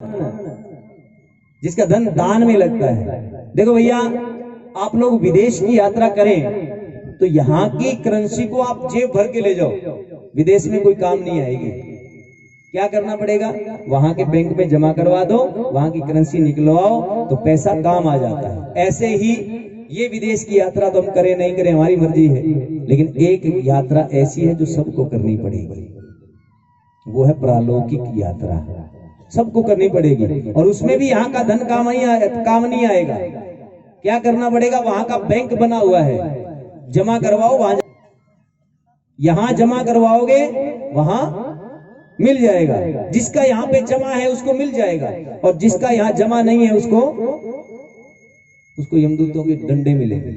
जिसका धन दान में लगता है। देखो भैया, आप लोग विदेश की यात्रा करें तो यहाँ की करेंसी को आप जेब भर के ले जाओ, विदेश में कोई काम नहीं आएगी। क्या करना पड़ेगा? वहां के बैंक में जमा करवा दो, वहां की करेंसी निकलवाओ तो पैसा काम आ जाता है। ऐसे ही ये विदेश की यात्रा तो हम करें नहीं करें हमारी मर्जी है, लेकिन एक यात्रा ऐसी है जो सबको करनी पड़ेगी, वो है प्रालौकिक यात्रा। सबको करनी पड़ेगी और उसमें भी यहाँ का धन काम नहीं आएगा। क्या करना पड़ेगा? वहां का बैंक बना हुआ है, जमा करवाओ, वहां यहां जमा करवाओगे वहां मिल जाएगा। जिसका यहाँ पे जमा है उसको मिल जाएगा, और जिसका यहाँ जमा नहीं है उसको यमदूतों के डंडे मिलेंगे।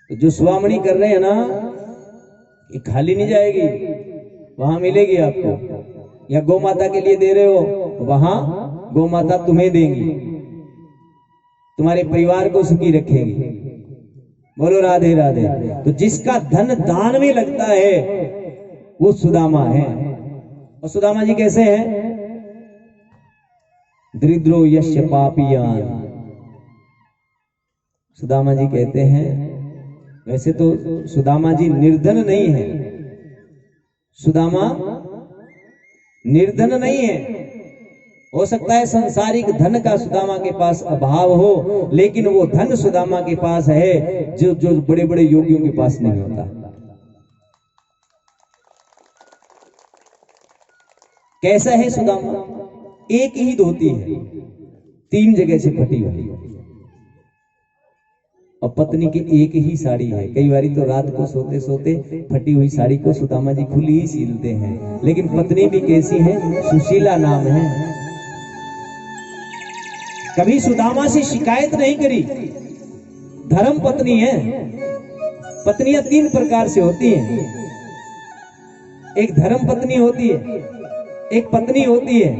तो जो स्वामणी कर रहे हैं ना, ये खाली नहीं जाएगी, वहां मिलेगी आपको। या गौ माता के लिए दे रहे हो, वहां गौ माता तुम्हें देंगी, तुम्हारे परिवार को सुखी रखेंगी। बोलो राधे राधे। तो जिसका धन दान में लगता है वो सुदामा है। और सुदामा जी कैसे हैं? दरिद्रो यस्य पापियान। सुदामा जी कहते हैं, वैसे तो सुदामा जी निर्धन नहीं है, सुदामा निर्धन नहीं है। हो सकता है संसारिक धन का सुदामा के पास अभाव हो, लेकिन वो धन सुदामा के पास है जो बड़े बड़े योगियों के पास नहीं होता। कैसा है सुदामा? एक ही धोती है, 3 जगह से फटी हुई, और पत्नी की एक ही साड़ी है। कई बारी तो रात को सोते सोते फटी हुई साड़ी को सुदामा जी खुली ही सीलते हैं, लेकिन पत्नी भी कैसी है? सुशीला नाम है। कभी सुदामा से शिकायत नहीं करी। धर्म पत्नी है। पत्नियां 3 प्रकार से होती हैं। एक धर्म पत्नी होती है, एक पत्नी होती है,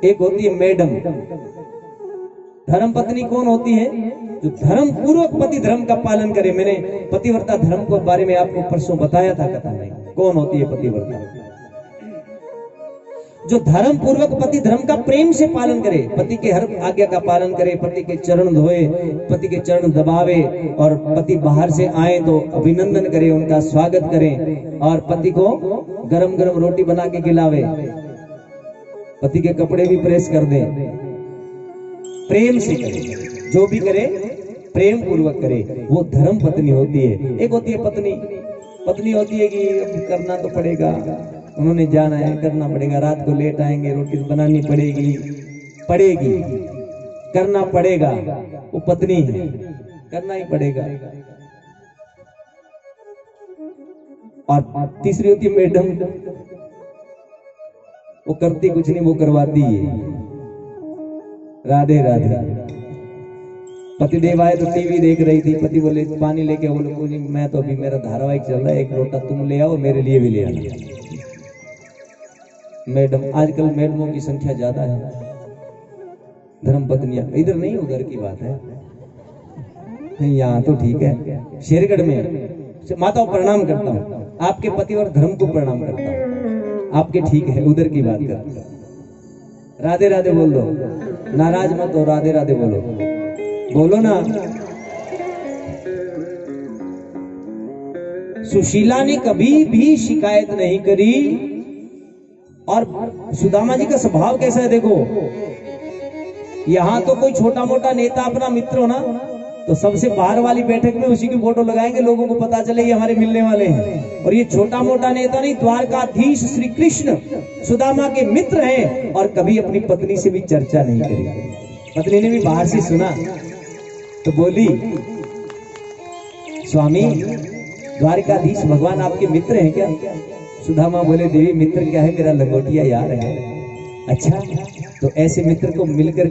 एक होती है मैडम। धर्म पत्नी कौन होती है? जो धर्म पूर्वक पति धर्म का पालन करे। मैंने पतिव्रता धर्म के बारे में आपको परसों बताया था कथा में। कौन होती है पतिव्रता? जो धर्म पूर्वक पति धर्म का प्रेम से पालन करे, पति के हर आज्ञा का पालन करे, पति के चरण धोए, पति के चरण दबावे, और पति बाहर से आए तो अभिनंदन करे, उनका स्वागत करे, और पति को गरम गरम रोटी बना के खिलावे, पति के कपड़े भी प्रेस कर दे। प्रेम से करे, जो भी करे प्रेम पूर्वक करे, वो धर्म पत्नी होती है। एक होती है पत्नी। पत्नी होती है कि करना तो पड़ेगा, उन्होंने जाना है, करना पड़ेगा, रात को लेट आएंगे, रोटी बनानी पड़ेगी, करना पड़ेगा। वो पत्नी है, करना ही पड़ेगा। और तीसरी होती है मैडम। वो करती कुछ नहीं, वो करवाती है। राधे राधे। पतिदेव आए तो टीवी देख रही थी, पति बोले पानी लेके, वो लोग बोले मैं तो अभी मेरा धारावाहिक चल रहा है, एक लोटा तुम ले आओ, मेरे लिए भी ले आना। मैडम, आजकल मैडमों की संख्या ज्यादा है। धर्म पत्नियां इधर नहीं, उधर की बात है। यहाँ तो ठीक है। शेरगढ़ में माताओं प्रणाम करता हूँ, आपके पति और धर्म को प्रणाम करता हूँ, आपके ठीक है, उधर की बात करता हूँ। राधे राधे बोल दो, नाराज मत हो, राधे राधे बोलो, बोलो ना। सुशीला ने कभी भी शिकायत नहीं करी। और सुदामा जी का स्वभाव कैसा है देखो, यहां तो कोई छोटा मोटा नेता अपना मित्र हो ना, तो सबसे बाहर वाली बैठक में उसी की फोटो लगाएंगे, लोगों को पता चले ये हमारे मिलने वाले हैं। और ये छोटा मोटा नेता नहीं, द्वारकाधीश श्री कृष्ण सुदामा के मित्र हैं, और कभी अपनी पत्नी से भी चर्चा नहीं करी। पत्नी ने भी बाहर से सुना तो बोली, स्वामी द्वारकाधीश भगवान आपके मित्र हैं क्या? सुदामा बोले, देवी मित्र क्या है, मेरा लंगोटिया यार है। अच्छा, तो ऐसे मित्र को मिलकर,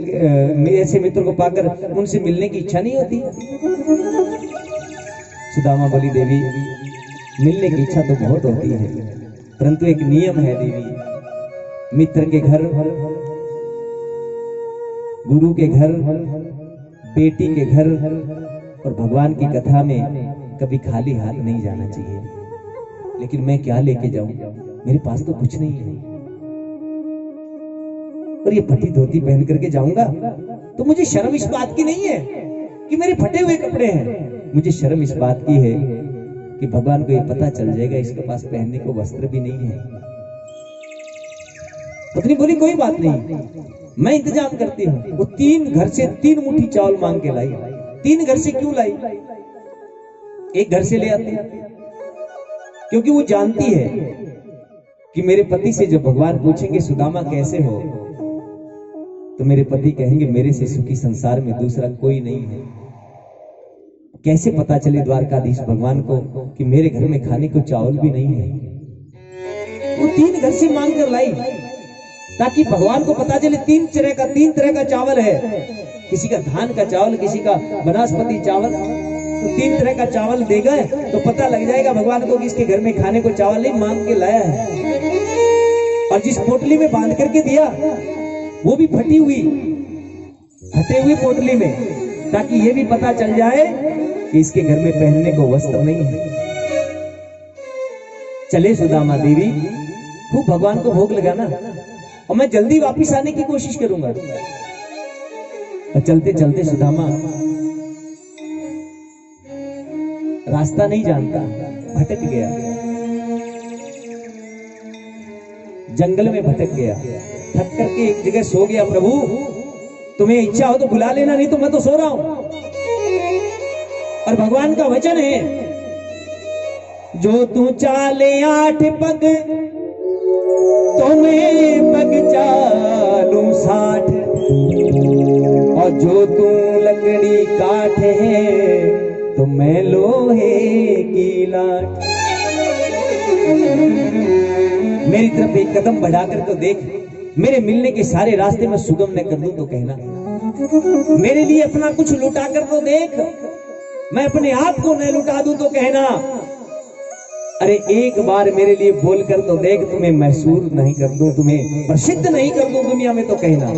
ऐसे मित्र को पाकर उनसे मिलने की इच्छा नहीं होती? सुदामा बोली, देवी मिलने की इच्छा तो बहुत होती है, परंतु एक नियम है देवी, मित्र के घर, गुरु के घर, बेटी के घर और भगवान की कथा में कभी खाली हाथ नहीं जाना चाहिए। लेकिन मैं क्या लेके जाऊं, मेरे पास तो कुछ नहीं है। और ये फटी धोती पहन करके जाऊंगा तो मुझे शर्म इस बात की नहीं है कि मेरे फटे हुए कपड़े हैं, मुझे शर्म इस बात की है कि भगवान को ये पता चल जाएगा इसके पास पहनने को वस्त्र भी नहीं है। पत्नी बोली कोई बात नहीं, मैं इंतजाम करती हूँ। वो 3 घर से 3 मुट्ठी चावल मांग के लाई। 3 घर से क्यों लाई? एक घर से ले आती क्योंकि वो जानती है कि मेरे पति से जब भगवान पूछेंगे सुदामा कैसे हो, तो मेरे पति कहेंगे मेरे से सुखी संसार में दूसरा कोई नहीं है। कैसे पता चले द्वारकाधीश भगवान को कि मेरे घर में खाने को चावल भी नहीं है? वो 3 घर से मांग कर लाई ताकि भगवान को पता चले 3 तरह का चावल है। किसी का धान का चावल, किसी का वनस्पति चावल, तो 3 तरह का चावल दे गए तो पता लग जाएगा भगवान को कि इसके घर में खाने को चावल नहीं, मांग के लाया है। और जिस पोटली में बांध करके दिया वो भी फटे हुई पोटली में, ताकि ये भी पता चल जाए कि इसके घर में पहनने को वस्त्र नहीं है। चले सुदामा देवी, खूब भगवान को भोग लगाना और मैं जल्दी वापस आने की कोशिश करूंगा। और चलते चलते सुदामा रास्ता नहीं जानता, भटक गया, जंगल में भटक गया, थक करके एक जगह सो गया। प्रभु तुम्हें इच्छा हो तो बुला लेना, नहीं तो मैं तो सो रहा हूं। और भगवान का वचन है, जो तू चाले 8 पग तो मैं पग चालू 60, और जो तू लकड़ी काट है तो मैं लोहे की लाठ। मेरी तरफ एक कदम बढ़ाकर तो देख, मेरे मिलने के सारे रास्ते में सुगम न कर दूं तो कहना, मेरे लिए अपना कुछ लुटा कर तो देख, मैं अपने आप को न लुटा दूं तो कहना, अरे एक बार मेरे लिए बोल कर तो देख, तुम्हें मशहूर नहीं कर दूं, तुम्हें प्रसिद्ध नहीं कर दूं दुनिया में तो कहना।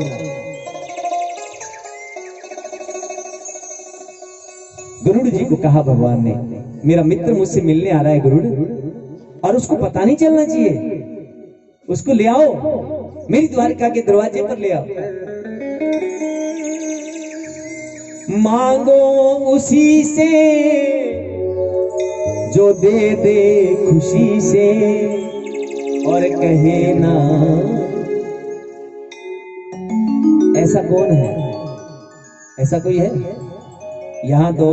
गरुड़ जी को कहा भगवान ने, मेरा मित्र मुझसे मिलने आ रहा है गरुड़, और उसको पता नहीं चलना चाहिए, उसको ले आओ, मेरी द्वारका के दरवाजे पर ले आओ। मांगो उसी से जो दे दे खुशी से, और कहे ना ऐसा कौन है? ऐसा कोई है? यहाँ तो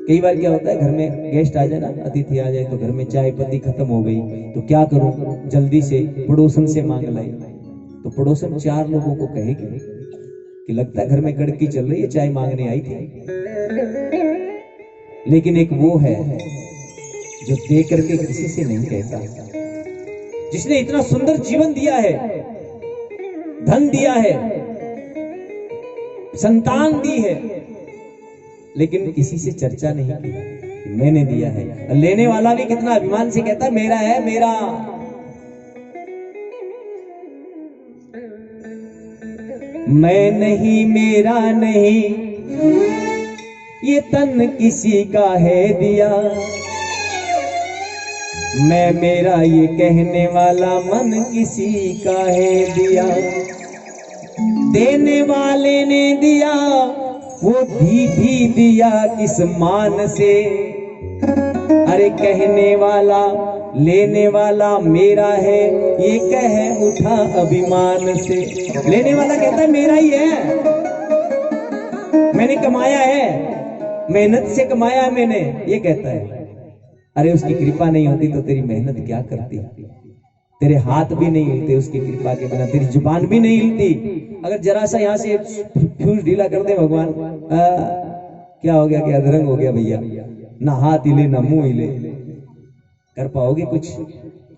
कई बार क्या होता है, घर में गेस्ट आ जाए ना, अतिथि आ जाए, तो घर में चाय पत्ती खत्म हो गई तो क्या करूं, जल्दी से पड़ोसन से मांग लाई। तो पड़ोसन 4 लोगों को कहेगी कि लगता है घर में कड़की चल रही है, चाय मांगने आई थी। लेकिन एक वो है जो दे करके किसी से नहीं कहता, जिसने इतना सुंदर जीवन दिया है, धन दिया है, संतान दी है, लेकिन किसी से चर्चा नहीं की कि मैंने दिया है। लेने वाला भी कितना अभिमान से कहता है मेरा है, मेरा। मैं नहीं, मेरा नहीं, ये तन किसी का है दिया, मैं मेरा ये कहने वाला मन किसी का है दिया। देने वाले ने दिया वो भी दिया किस मान से, अरे कहने वाला लेने वाला मेरा है, ये कह उठा अभिमान से। लेने वाला कहता है मेरा ही है, मैंने कमाया है, मेहनत से कमाया है मैंने, ये कहता है। अरे उसकी कृपा नहीं होती तो तेरी मेहनत क्या करती, तेरे हाथ भी नहीं हिलते उसकी कृपा के बिना, तेरी जुबान भी नहीं हिलती। अगर जरा सा यहाँ से फ्यूज ढीला कर दे भगवान, क्या हो गया, क्या अधरंग हो गया भैया, ना हाथ हिले ना मुंह हिले, कर पाओगे कुछ?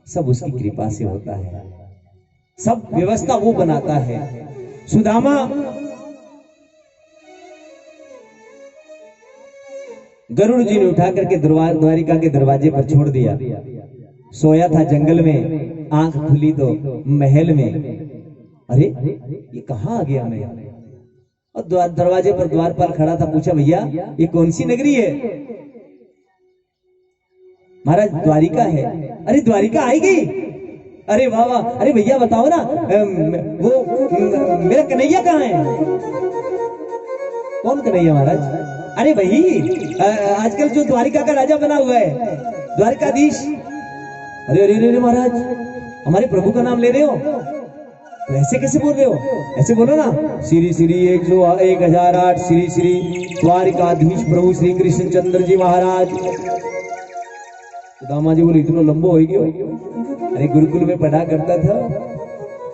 सब उसकी कृपा से होता है, सब व्यवस्था वो बनाता है। सुदामा गरुड़ जी ने उठा करके द्वारिका के दरवाजे पर छोड़ दिया। सोया था जंगल में, आंख खुली तो महल में। अरे ये कहाँ आ गया मैं? और दरवाजे पर द्वारपाल खड़ा था, पूछा भैया ये कौन सी नगरी है? महाराज द्वारिका है। अरे द्वारिका आई गई? अरे वाह वाह, अरे भैया बताओ ना, वो मेरा कन्हैया कहाँ है? कौन कन्हैया महाराज? अरे वही आजकल जो द्वारिका का राजा बना हुआ है, द्वारिकाधीश। अरे अरे अरे महाराज, हमारे प्रभु का नाम ले रहे हो? ऐसे कैसे बोल रहे हो? ऐसे बोलो ना, श्री श्री 1008 श्री श्री द्वारिकाधीश प्रभु श्री कृष्ण चंद्र जी महाराज। दामा जी बोले इतना लंबो हो गया। अरे गुरुकुल में पढ़ा करता था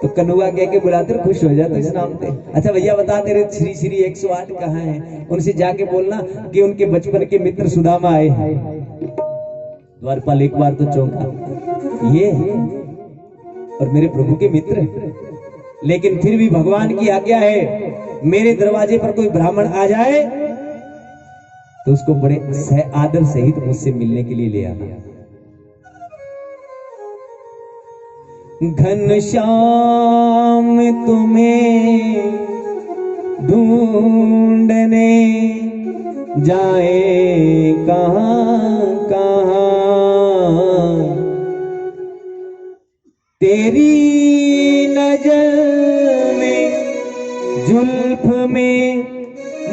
तो कनुआ कह के बुलाते खुश हो जाते इस नाम पे। अच्छा भैया बता, तेरे श्री श्री 108 कहाँ है? उनसे जाके बोलना कि उनके बचपन के मित्र सुदामा आए हैं। द्वारपाल एक बार तो चौंका, ये और मेरे प्रभु के मित्र, लेकिन फिर भी भगवान की आज्ञा है, मेरे दरवाजे पर कोई ब्राह्मण आ जाए तो उसको बड़े आदर सहित मुझसे मिलने के लिए ले आना। घनश्याम तुम्हें ढूंढने जाए कहां कहां, तेरी नजर में जुल्फ में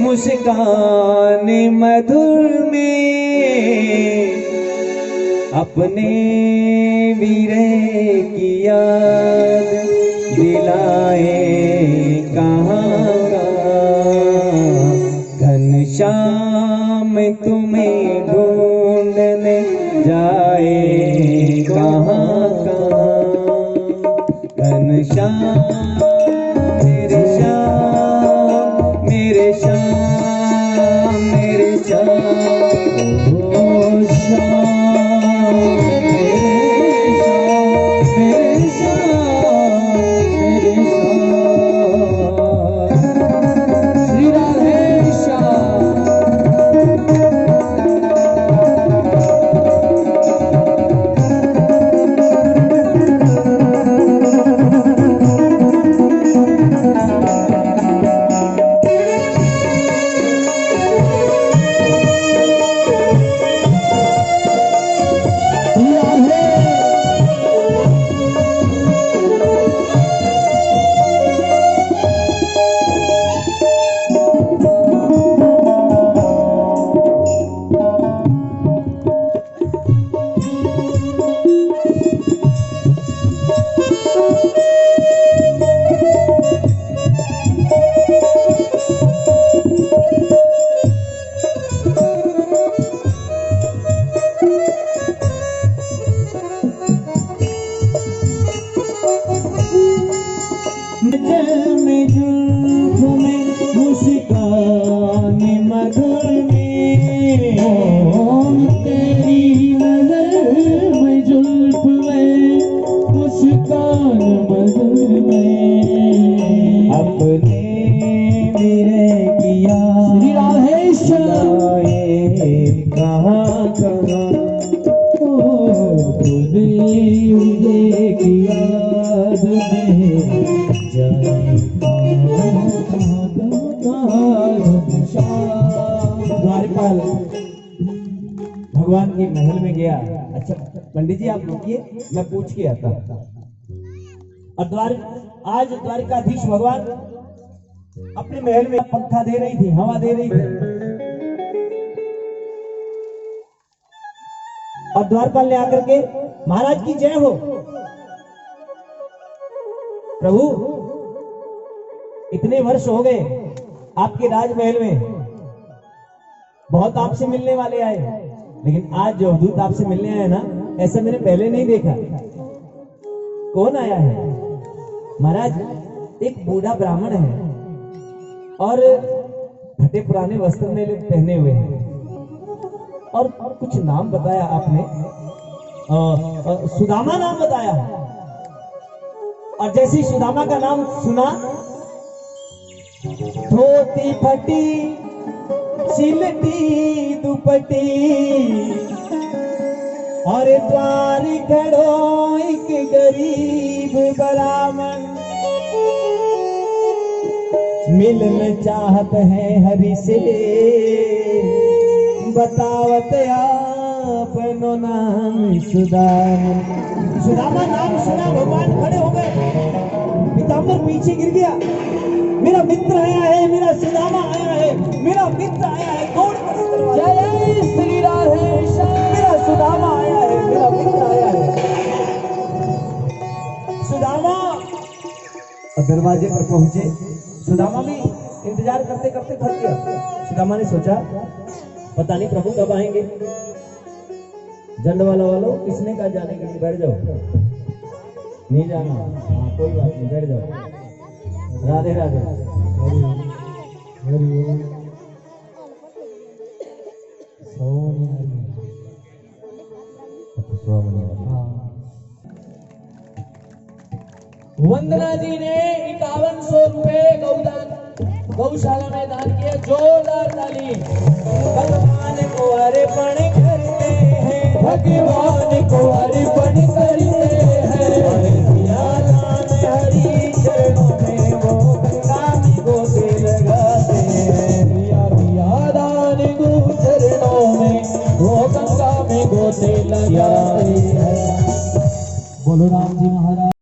मुस्कान मधुर में अपने वीरे की याद दिलाए कहां कहां, घनश्याम तुम्हें ढूंढने जाए कहां कहां, घनश्याम मेरे श्याम मेरे श्याम मेरे श्याम, ओ श्याम भगवान के महल में गया। अच्छा पंडित जी आप रुकिए, मैं पूछ के आता। और आज द्वारिकाधीश भगवान अपने महल में पंखा दे रही थी, हवा दे रही थी, और द्वारपाल ने आकर के महाराज की जय हो, प्रभु इतने वर्ष हो गए आपके राजमहल में, बहुत आपसे मिलने वाले आए, लेकिन आज जो दूत आपसे मिलने आए ना, ऐसा मैंने पहले नहीं देखा। कौन आया है? महाराज एक बूढ़ा ब्राह्मण है और फटे पुराने वस्त्र में पहने हुए हैं, और कुछ नाम बताया आपने, सुदामा नाम बताया, और जैसे ही सुदामा का नाम सुना, धोती फटी सिलटी दुपटी और द्वार खड़ो एक गरीब ब्राह्मण, मिलन चाहत है हरि से बतावत आपन सुनो नाम सुदामा। सुदामा नाम सुना, भगवान खड़े हो गए, पीताम्बर पीछे गिर गया। मेरा मित्र आया है, मेरा सुदामा आया है, मेरा मित्र आया है, दौड़ पड़े दरवाजे। जय श्री राधेश्याम। मेरा सुदामा आया है, मेरा मित्र आया है। सुदामा दरवाजे पर पहुंचे। सुदामा भी इंतजार करते करते थक गया। सुदामा ने सोचा पता नहीं प्रभु कब आएंगे। जंडवाला वालों, किसने कहा जाने के लिए? बैठ जाओ, नहीं जाना? हाँ कोई बात नहीं, बैठ जाओ। राधे राधे। वंदना जी ने 5100 रुपए गौशाला में दान किया। जोरदार ताली। भगवान को अर्पण करते हैं, भगवान को अर्पण करते हैं। दिया दान हरि चरणों में, वो गंगा में गोते लगाते हैं। दिया दान गुरु चरणों में, वो गंगा में गोते लगाते हैं। बोलो राम जी महाराज।